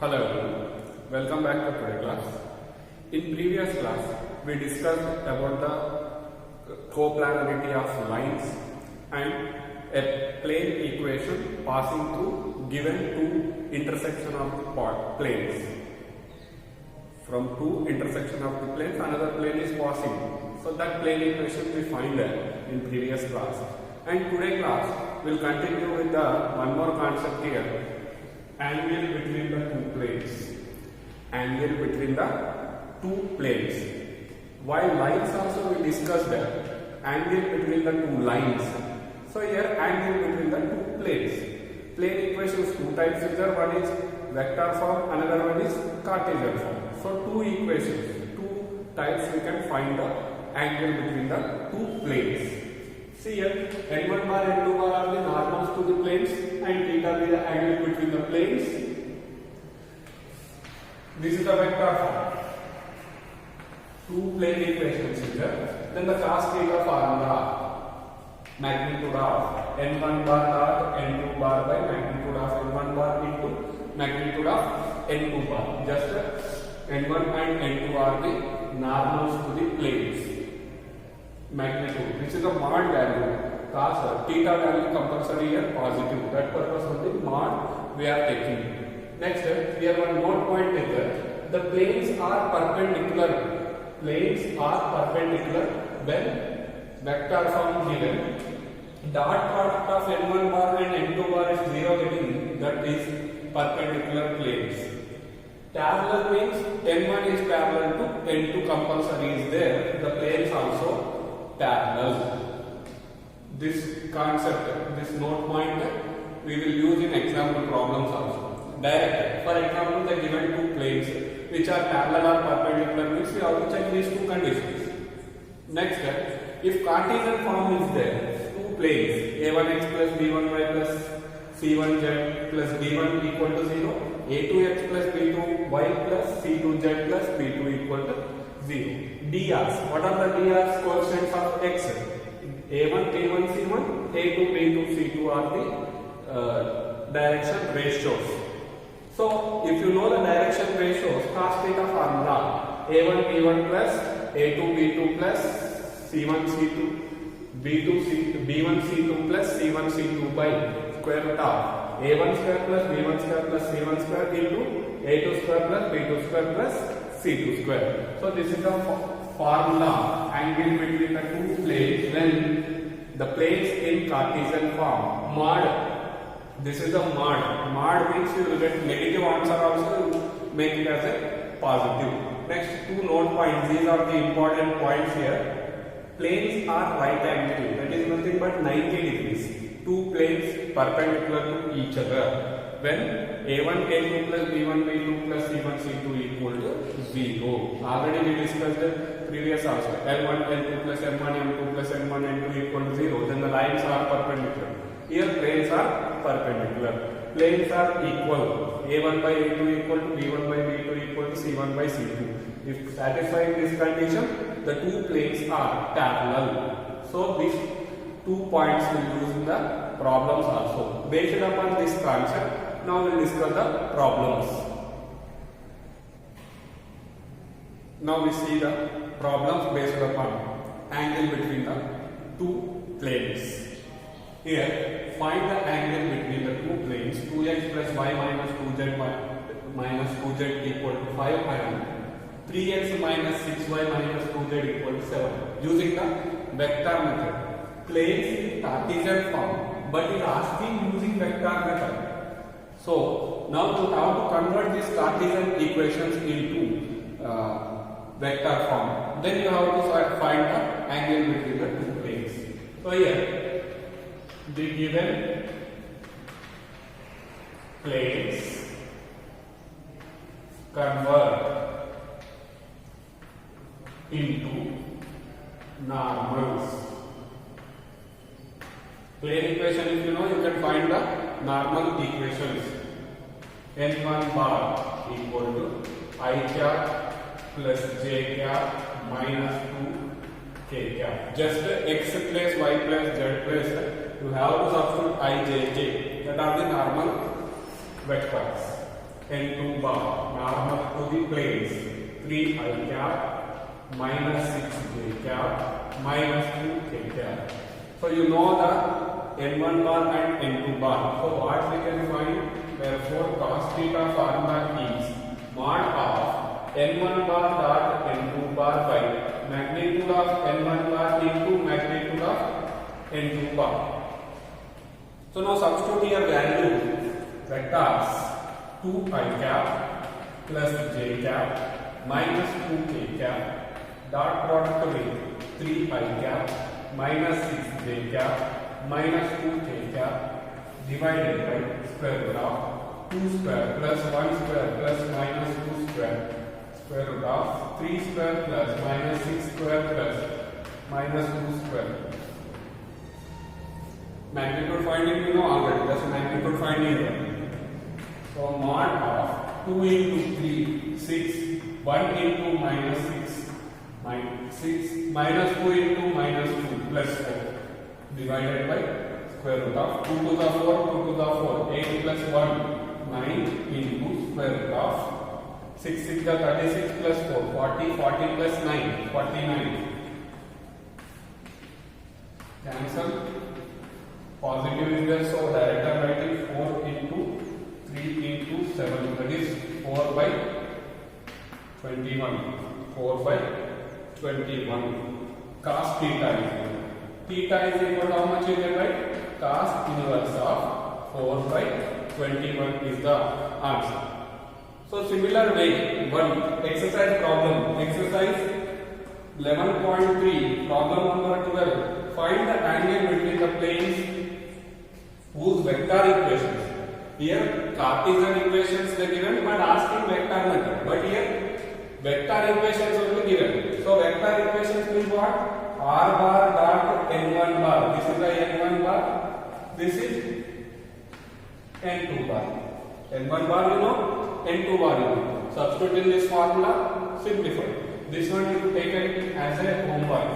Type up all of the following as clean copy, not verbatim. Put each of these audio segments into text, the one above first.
Hello everyone, welcome back to today class. In previous class, we discussed about the coplanarity of lines and a plane equation passing through given two intersection of the planes. From two intersection of the planes, another plane is passing. So that plane equation we find in previous class. And today class will continue with the one more concept here. Angle between the two planes. Angle between the two planes. While lines also we discussed angle between the two lines. So here angle between the two planes. Plane equations two types is there. One is vector form, another one is Cartesian form. So two equations, two types we can find the angle between the two planes. See here, n1 bar and n2 bar are the normals to the planes and theta is the angle between the planes. This is the vector form. Two plane equations is there. Then the cos theta formula. Magnitude of n1 bar dot n2 bar by magnitude of n1 bar into magnitude of n2 bar. Just n1 and n2 are the normals to the planes. Magnitude. This is the mod value. Cos theta value compulsory here positive. That purpose of the mod we are taking. Next, here one note point is that the planes are perpendicular. Planes are perpendicular when vector form given. Dot product of n1 bar and n2 bar is 0 getting, that is perpendicular planes. Parallel means n1 is parallel to n2 compulsory is there. The planes also parallel. This concept, this note point, we will use in example problems also. Direct. For example, the given two planes which are parallel or perpendicular means we have to check these two conditions. Next, if Cartesian form is there, two planes a1x plus b1y plus c1z plus b1 equal to 0, a2x plus b2y plus c2z plus b2 equal to 0. drs. What are the drs? Coefficients of x. a1, b1, c1, a2, b2, c2 are the direction ratios. So, if you know the direction ratios, cos theta formula a1, b1 plus a2, b2 plus c1, c2, b2, c2, b1, c2 plus c1, c2 by square root of a1 square plus b1 square plus c1 square into a2 square plus b2 square plus c2 square. So this is the formula angle between the two planes when the planes in Cartesian form. Mod. This is the mod. Mod means you will get negative answer also, you make it as a positive. Next, two note points. These are the important points here. Planes are right angle. That is nothing but 90 degrees. Two planes perpendicular to each other. When a1, a2 plus b1, b2 plus c1, c2 equal to 0. Already we discussed the previous also. L1, L2 plus m1, m2 plus m1, m2 equal to 0. Then the lines are perpendicular. Here planes are perpendicular. Planes are equal. a1 by a2 equal to b1 by b2 equal to c1 by c2. If satisfying this condition, the two planes are parallel. So these 2 points will use in the problems also. Based upon this concept, now we will discuss the problems. Now we see the problems based upon angle between the two planes. Here, find the angle between the two planes 2x plus y minus 2z minus 2z equal to 5 and 3x minus 6y minus 2z equal to 7 using the vector method. Planes in Cartesian form, but it is asking using vector method. So now to how to convert these Cartesian equations into vector form, then you have to find the angle between the two planes. So here, the given planes convert into normals. Plane equation, if you know, you can find the normal equations. n1 bar equal to I cap plus j cap minus 2 k cap. Just x plus y plus z plus, you have to substitute I, j, k. That are the normal vectors. n2 bar normal to the planes 3 I cap minus 6 j cap minus 2 k cap. So you know the n1 bar and n2 bar. So what we can find? Therefore cos theta formula is mod of n1 bar dot n2 bar by magnitude of n1 bar into magnitude of n2 bar. So now substitute here value vectors 2 I cap plus j cap minus 2 k cap dot product with 3 I cap minus 6 j cap minus 2 k cap divided by square root of 2 square plus 1 square plus minus 2 square square root of 3 square plus minus 6 square plus minus 2 square. Magnitude finding you know already, that's magnitude finding. So mod of 2 into 3, 6, 1 into minus 6, minus 2 into minus 2 plus 4 divided by square root of 2 to the 4, 2 to the 4, 8 plus 1, 9 into square root of 6, 6 the 36 plus 4, 40, 40 plus 9, 49. Cancel. Positive is there, so direct I'm writing 4 into 3 into 7, that is 4 by 21. 4 by 21. Cos theta is equal. Theta is equal to how much you get, right? Cos inverse of 4 by 21 is the answer. So similar way, one exercise problem. Exercise 11.3, problem number 12. Find the angle between the planes whose vector equations. Here Cartesian equations they given but asking vector method. But here vector equations will be given. So vector equations means what? R bar dot n1 bar. This is the n1 bar. This is n2 bar. n1 bar you know, n2 bar you know. Substitute in this formula, simplify. This one you take it as a homework.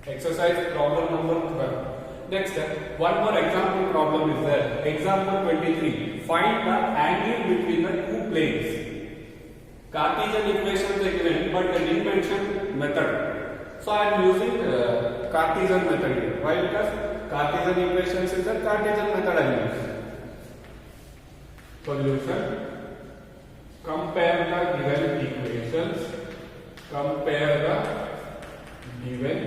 Exercise problem number 12. Next, one more example problem is there. Example 23. Find the angle between the two planes. Cartesian equations are given, but they didn't mention method. So I am using Cartesian method here. Why? Because Cartesian equations is the Cartesian method I use. Solution. Compare the given equations. Compare the given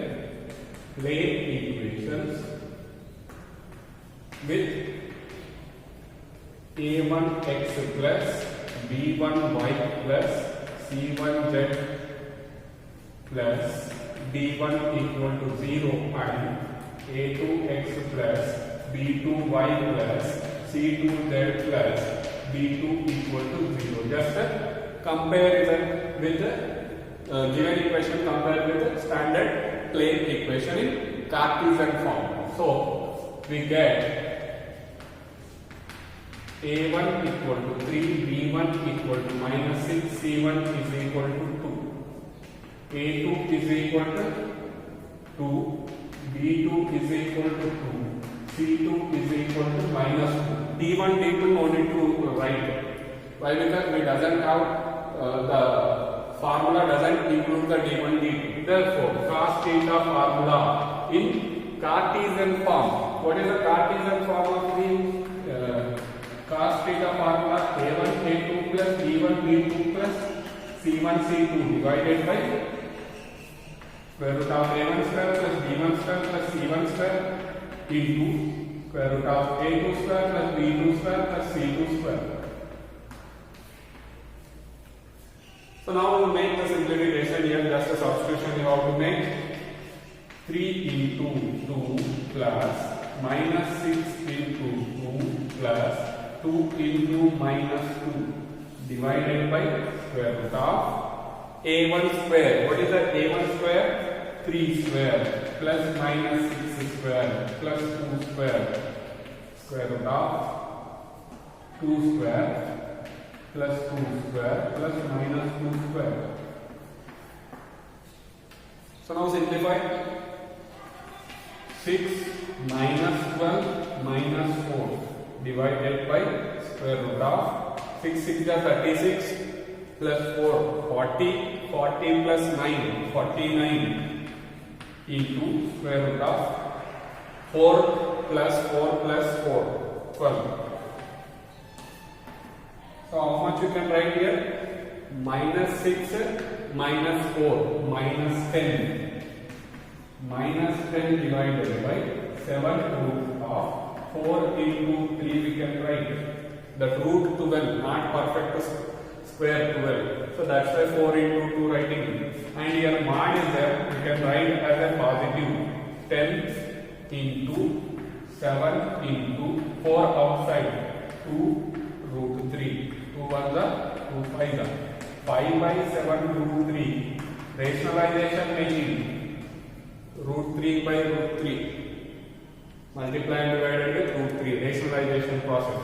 plane equations with a1x plus b1y plus c1z plus d1 equal to 0 and a2x plus b2y plus c2z plus d2 equal to 0. Just a comparison with the given equation compared with the standard plane equation in Cartesian form. So we get a1 equal to 3, b1 equal to minus 6, c1 is equal to 2, a2 is equal to 2, b2 is equal to 2, c2 is equal to minus 2. d1, d2 no need to write. Why? Because we doesn't have the formula doesn't include the d1, d2. Therefore, cos theta formula in Cartesian form. What is the Cartesian form of the cos theta formula? a1, a2 plus b1, b2 plus c1, c2 divided by square root of a1 square plus b1 square plus c1 square into square root of a2 square plus b2 square plus c2 square. So now we will make the simplification here, just a substitution you have to make. 3 into 2 plus minus 6 into 2 plus 2 into minus 2 divided by square root of a1 square. What is the a1 square? 3 square plus minus 6 square plus 2 square. Square root of 2 square plus 2 square plus minus 2 square. So now simplify. 6 minus 12 minus 4 divided by square root of 6 6 are 36 plus 4 40, 40 plus 9 49 into square root of 4 plus 4 plus 4 12. So how much you can write here? Minus 6 minus 4 minus 10. Minus 10 divided by 7 root of 4 into 3 we can write. That root 12, not perfect square 12. So that's why 4 into 2 writing. And here mod is there, we can write as a positive 10 into 7 into 4 outside 2 root 3. 2 1 the 2 5 the 5 by 7 root 3. Rationalization making root 3 by root 3. Multiply and divided with root 3. Rationalization process.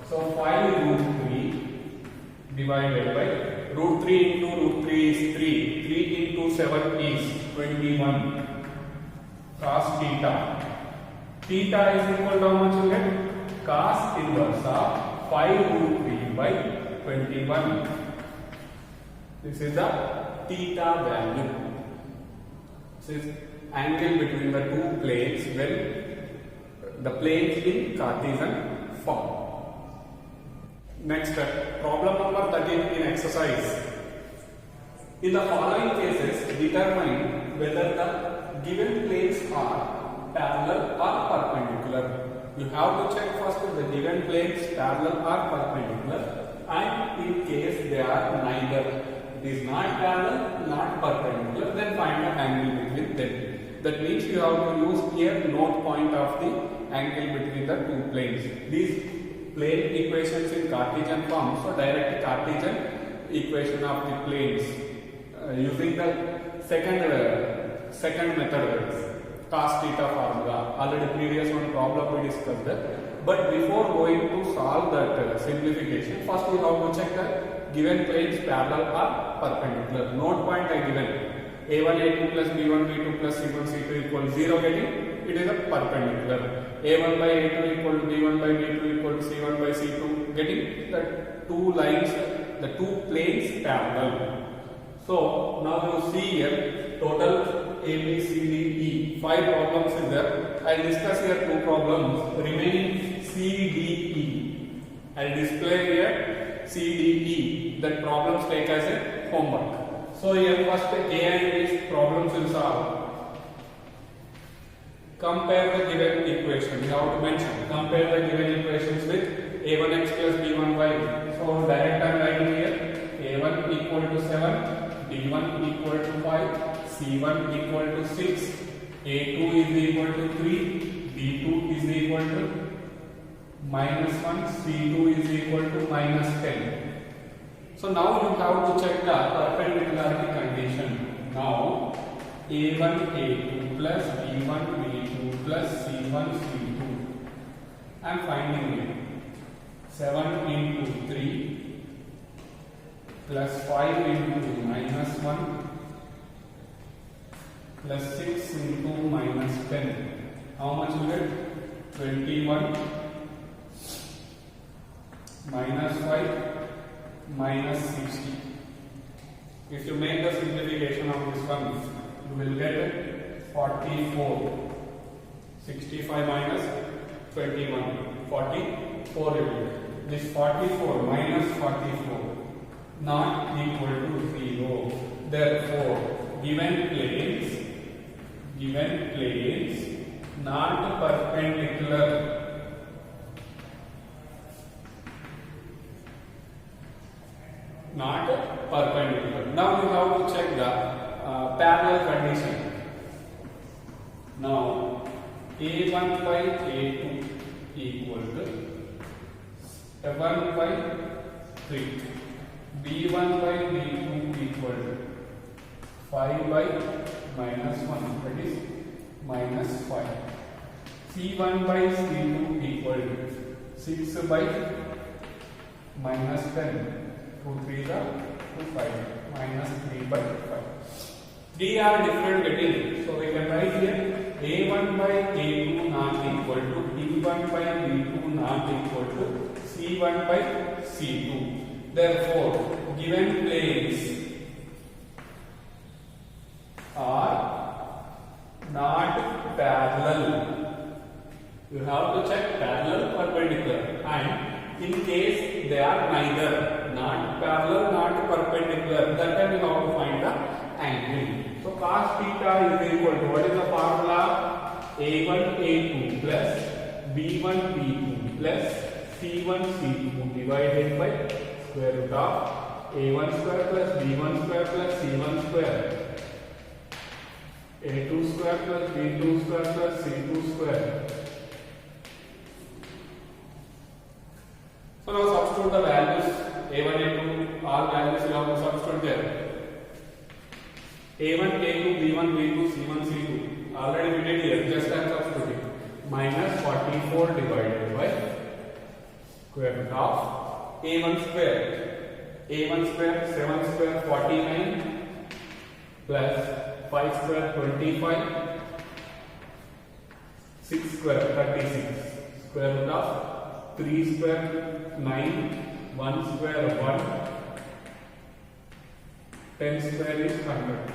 So 5 root 3 divided by root 3 into root 3 is 3. 3 into 7 is 21 cos theta. Theta is equal to how much you get? Cos inverse of 5 root 3 by 21. This is the theta value. This is angle between the two planes when the planes in Cartesian form. Next, problem number 13 in exercise. In the following cases, determine whether the given planes are parallel or perpendicular. You have to check first if the given planes parallel or perpendicular, and in case they are neither, it is not parallel, not perpendicular, then find the angle between them. That means you have to use here note point of the angle between the two planes. These plane equations in Cartesian form, so direct Cartesian equation of the planes using the second method, cos theta formula. Already previous one problem we discussed that. But before going to solve that simplification, first we have to check the given planes parallel or perpendicular. Note point I given a1 a2 plus b1 b2 plus c1 c2 equals 0 getting, it is a perpendicular. a1 by a2 equal to b1 by b2 equal to c1 by c2, getting the two lines, the two planes parallel. So now you see here total A, B, C, D, E. 5 problems is there. I will discuss here 2 problems. Remaining C, D, E. I will display here C, D, E. That problems take as a homework. So here first A and B problems will solve. Compare the given equation. We have to mention. Compare the given equations with a1x plus b1y. So direct I am writing here a1 equal to 7. B1 equal to 5, C1 equal to 6, A2 is equal to 3, B2 is equal to minus 1, C2 is equal to minus 10. So now you have to check the perpendicularity condition. Now A1 A2 plus B1 B2 plus C1 C2. I am finding it. 7 into 3 plus 5 into minus 1 plus 6 into minus 10. How much will get? 21 minus 5 minus 60. If you make the simplification of this one, you will get 44. 65 minus 21. 44 you will get. This 44 minus 44. Not equal to 0. Therefore, given planes not perpendicular, not perpendicular. Now you have to check the parallel condition. Now A1 by A2 equal to 7 by 3. B1 by B2 equal to 5 by minus 1, that is minus 5. C1 by C2 equal to 6 by minus 10. 2 3 are 2 5 minus 3 by 5. D are different getting, so we can write here A1 by A2 not equal to B1 by B2 not equal to C1 by C2. Therefore, given planes are not parallel. You have to check parallel, perpendicular, and in case they are neither, not parallel, not perpendicular, that time you have to find the angle. So cos theta is equal to, what is the formula? A1 A2 plus B1 B2 plus C1 C2 divided by square root of A1 square plus B1 square plus C1 square, A2 square plus B2 square plus C2 square. So now substitute the values A1, A2, all values you have to substitute there. A1, A2, B1, B2, C1, C2. Already we did here, just I am substituting. Minus 44 divided by square root of A1 square. A1 square, 7 square, 49 plus 5 square, 25. 6 square, 36. Square root of 3 square, 9. 1 square, 1. 10 square is 100.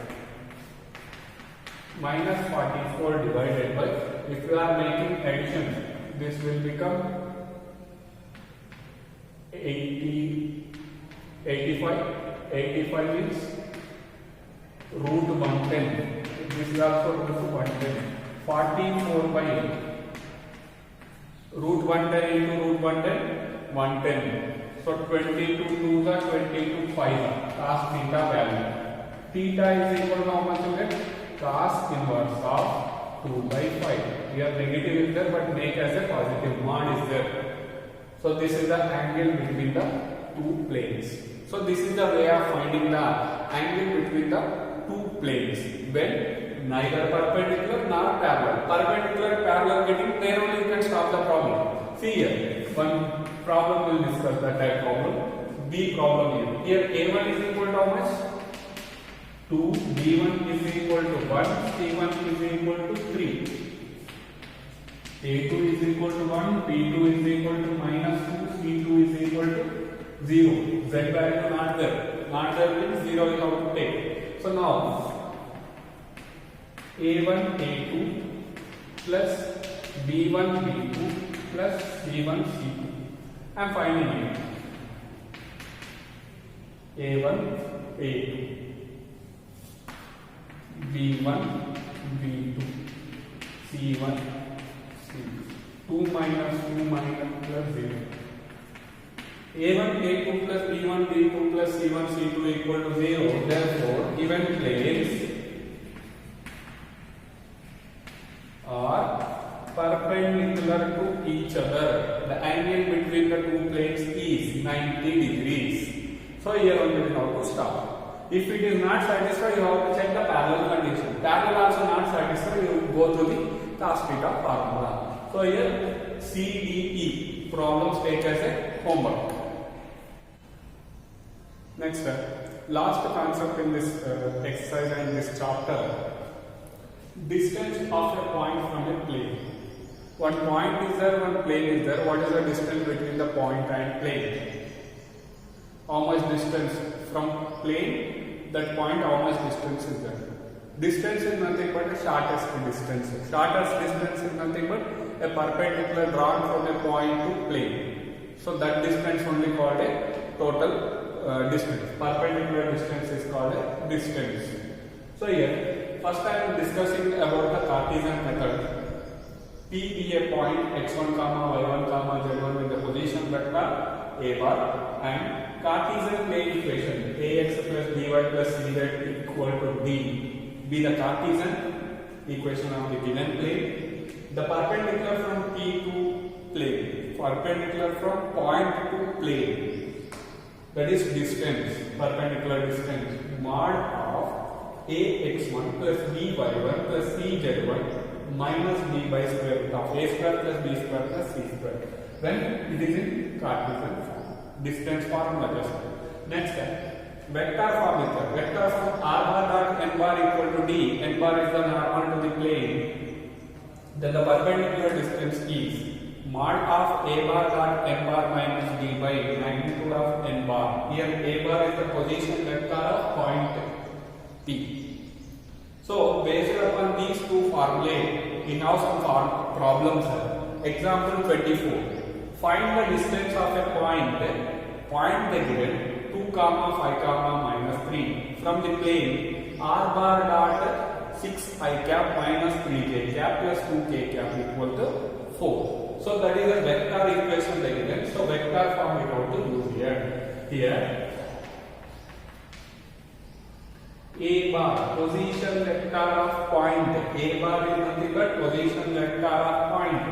Minus 44 divided by, if you are making addition, this will become 80, 85. 85 means root 110. This is also root 110. 44 by root 110 into root 110, 110. So 22 2s are 22 5 cos theta value. Theta is equal to how much you get? Cos inverse of 2 by 5. Here negative is there, but make as a positive. Mod is there. So this is the angle between the two planes. So this is the way of finding the angle between the two planes when neither perpendicular nor parallel. Perpendicular, parallel getting, there only you can stop the problem. See here, one problem will discuss that type problem. B problem here. Here A1 is equal to how much? 2, B1 is equal to 1, C1 is equal to 3. A2 is equal to 1, B2 is equal to minus 2, C2 is equal to 0. Z value not there. Not there means 0 you have to take. So now, A1, A2 plus B1, B2 plus C1, C2. I am finding it. A1, A2. B1, B2, C1, C2. 2 minus 2 minus plus 0. A1, A2 plus B1, B2 plus C1, C2 equal to 0. Therefore, given planes are perpendicular to each other. The angle between the two planes is 90 degrees. So here only we have to stop. If it is not satisfied, you have to check the parallel condition. Parallel also not satisfied, you go to the cos theta formula. So here C, D, E problems take as a homework. Next step, last concept in this exercise and in this chapter, distance of a point from a plane. One point is there, one plane is there. What is the distance between the point and plane? How much distance from plane, that point, how much distance is there? Distance is nothing but the shortest distance. Shortest distance is nothing but a perpendicular drawn from a point to plane. So that distance only called a total distance. Perpendicular distance is called a distance. So here, first I am discussing about the Cartesian method. P be a point x1, y1, z1 with the position vector a bar, and Cartesian plane equation ax plus by plus cz equal to d be the Cartesian equation of the given plane. The perpendicular from P to plane, perpendicular from point to plane, that is distance, perpendicular distance, mod of ax1 plus by1 plus cz1 minus b by square root of a square plus b square plus c square, when it is in Cartesian form. Distance formula just. Next step, vector form method. Vector from r bar dot n bar equal to d. N bar is the normal to the plane. Then the perpendicular distance is mod of a bar dot n bar minus d by magnitude of n bar. Here a bar is the position vector of point P. So based upon these two formulae, we have some problems. Example 24. Find the distance of a point they given 2, 5, minus 3 from the plane r bar dot 6 I cap minus 3 j cap plus 2 k cap equal to 4. So that is a vector equation they given. So vector form we have to use here. Here a bar, position vector of point. A bar is nothing but position vector of point.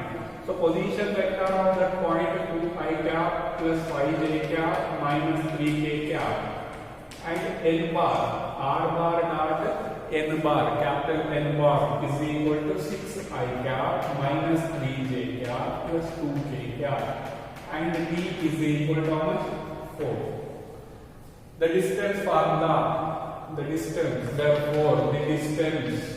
So position vector of that point 2 I cap plus 5 j cap minus 3 k cap, and n bar r bar dot n bar, capital N bar is equal to 6 I cap minus 3 j cap plus 2 k cap, and d is equal to how much? 4. The distance formula, the distance, therefore the distance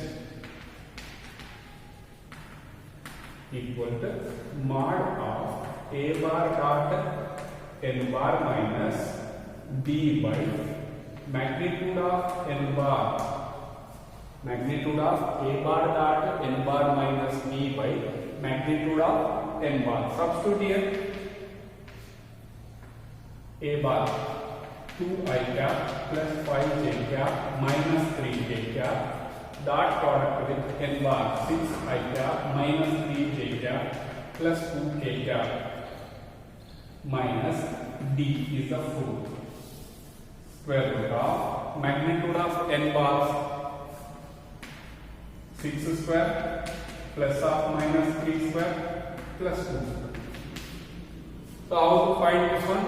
equal to mod of a bar dot n bar minus d by magnitude of n bar, magnitude of a bar dot n bar minus d by magnitude of n bar. Substitute here a bar 2 I cap plus 5 j cap minus 3 k cap dot product with n bar 6 I cap minus 3 j cap plus 2 k cap minus d is the 4 square root of magnitude of n bars 6 square plus of minus 3 square plus 2 square. So how to find this one?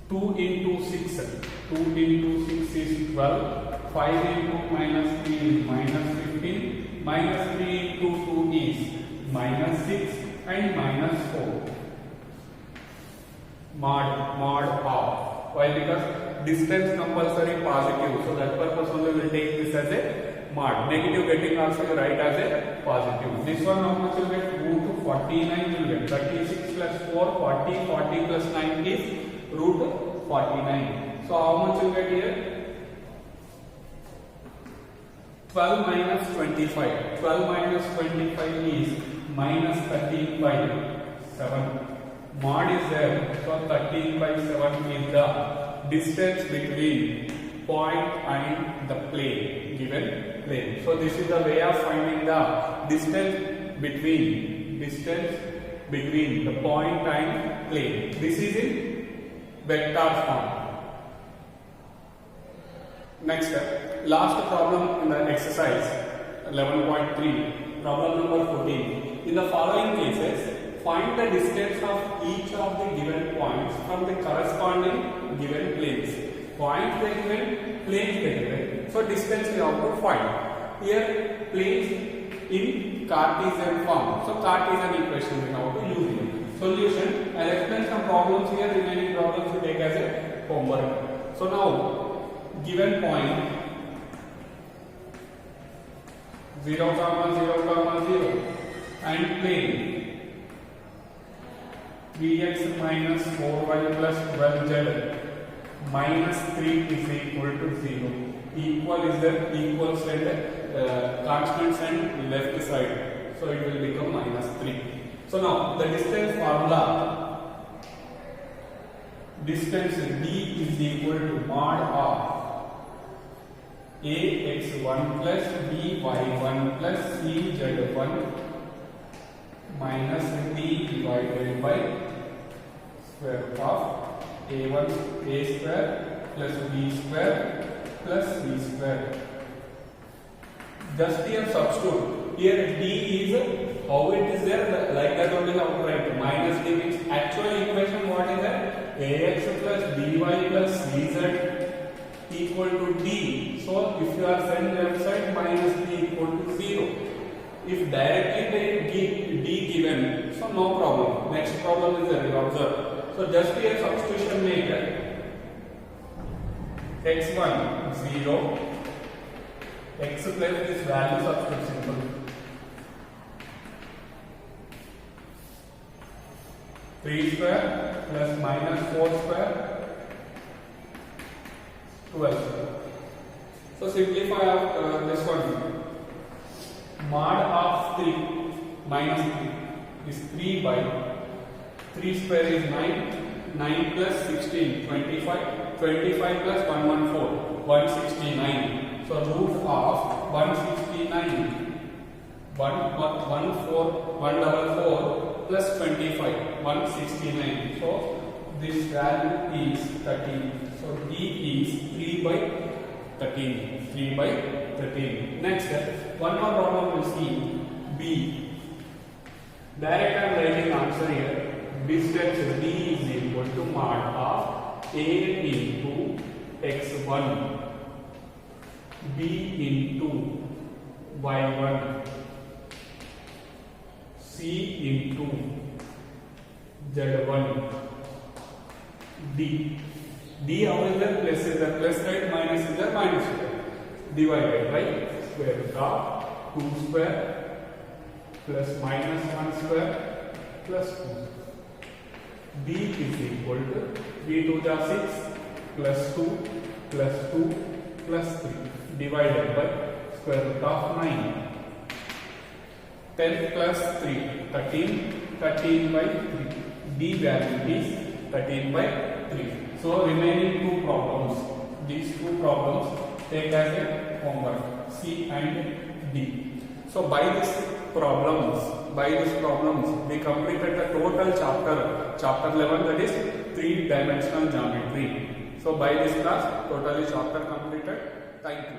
2 into 6. 2 into 6 is 12. 5 into minus 3 is minus 15. Minus 3 into 2 is minus 6 and minus 4. Mod of. Why? Because distance compulsory positive. So that purpose only we will take this as a mod. Negative getting also you write as a positive. This one how much you get? Root 49 you will get. 36 plus 4, 40. 40 plus 9 is root 49. So how much you get here? 12 minus 25. 12 minus 25 is minus 13 by 7. Mod is there. So 13 by 7 is the distance between point and the plane, given plane. So this is the way of finding the distance between the point and plane. This is in vector form. Next, last problem in the exercise 11.3, problem number 14. In the following cases, find the distance of each of the given points from the corresponding given planes. Points they given, planes they given. So distance we have to find. Here planes in Cartesian form. So Cartesian equation we have to use it. Solution. I'll explain some problems here. Remaining problems we take as a homework. So now, given point 0, 0, 0 and plane Vx minus 4y plus 12z minus 3 is equal to 0. Equal is the equals and constants and left side. So it will become minus 3. So now the distance formula, distance d is equal to mod of ax1 plus by1 plus cz1 minus d divided by square root of a1 a square plus b square plus c square. Just here substitute. Here d is how it is there, like that only how to write. Minus d means actual equation what is that? Ax plus by plus cz equal to d. So if you are sending left side, minus d equal to 0. If directly they d given, so no problem. Next problem is there, you observe. So just here substitution make x1 0, x plus this value substitute simple. 3 square plus minus 4 square 12. So simplify this one. Mod of 3 minus 3 is 3 by 3 square is 9, 9 plus 16 25, 25 plus 114 169. So root of 169 144 plus 25 169. So this value is 13. So D is 3 by 13. 3 by 13. Next, one more problem we'll see. B. Direct I'm writing answer here. Distance D is equal to mod of A into x1, B into y1, C into z1, D. D how is that? Plus is that plus right, minus is that minus right. Divided by square root of 2 square plus minus 1 square plus 2. D is equal to B2 is 6 plus 2 plus 2 plus 3 divided by square root of 9. 10 plus 3 13, 13 by 3. D value is 13 by 3. So remaining two problems, these two problems take as a homework, C and D. So by these problems we completed the total chapter 11, that is 3-dimensional geometry. So by this class totally chapter completed. Thank you.